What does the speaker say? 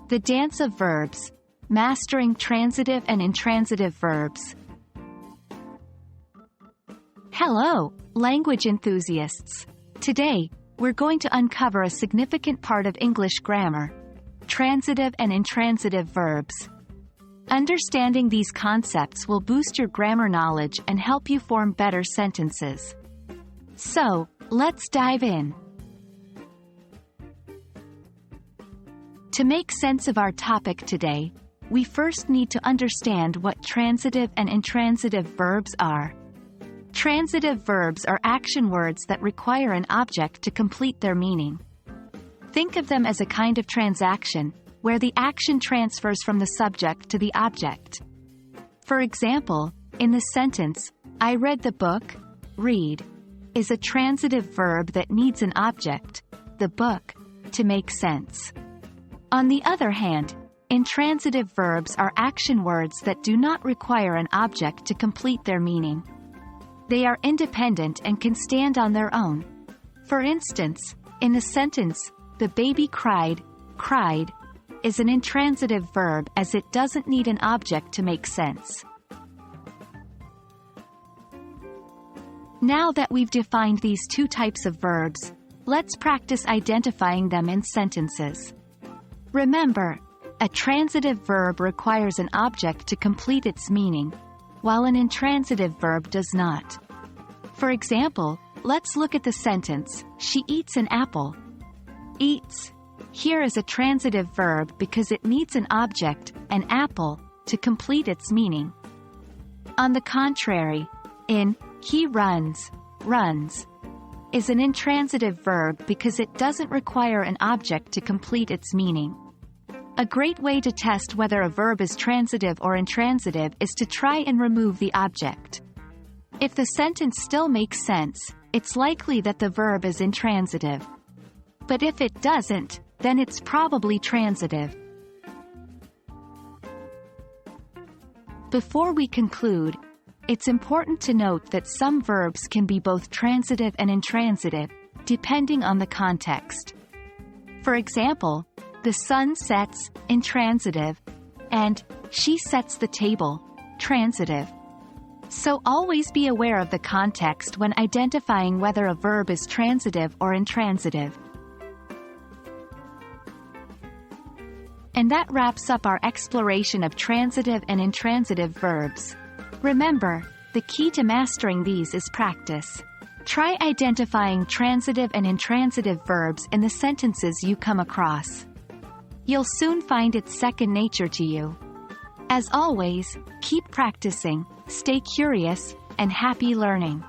The Dance of Verbs, Mastering Transitive and Intransitive Verbs. Hello, language enthusiasts. Today, we're going to uncover a significant part of English grammar: transitive and intransitive verbs. Understanding these concepts will boost your grammar knowledge and help you form better sentences. So, let's dive in. To make sense of our topic today, we first need to understand what transitive and intransitive verbs are. Transitive verbs are action words that require an object to complete their meaning. Think of them as a kind of transaction, where the action transfers from the subject to the object. For example, in the sentence, I read the book, read, is a transitive verb that needs an object, the book, to make sense. On the other hand, intransitive verbs are action words that do not require an object to complete their meaning. They are independent and can stand on their own. For instance, in the sentence, the baby cried, is an intransitive verb as it doesn't need an object to make sense. Now that we've defined these two types of verbs, let's practice identifying them in sentences. Remember, a transitive verb requires an object to complete its meaning, while an intransitive verb does not. For example, let's look at the sentence, she eats an apple. Eats here is a transitive verb because it needs an object, an apple, to complete its meaning. On the contrary, in he runs is an intransitive verb because it doesn't require an object to complete its meaning. A great way to test whether a verb is transitive or intransitive is to try and remove the object. If the sentence still makes sense, it's likely that the verb is intransitive. But if it doesn't, then it's probably transitive. Before we conclude, it's important to note that some verbs can be both transitive and intransitive, depending on the context. For example, the sun sets, intransitive, and she sets the table, transitive. So always be aware of the context when identifying whether a verb is transitive or intransitive. And that wraps up our exploration of transitive and intransitive verbs. Remember, the key to mastering these is practice. Try identifying transitive and intransitive verbs in the sentences you come across. You'll soon find it's second nature to you. As always, keep practicing, stay curious, and happy learning.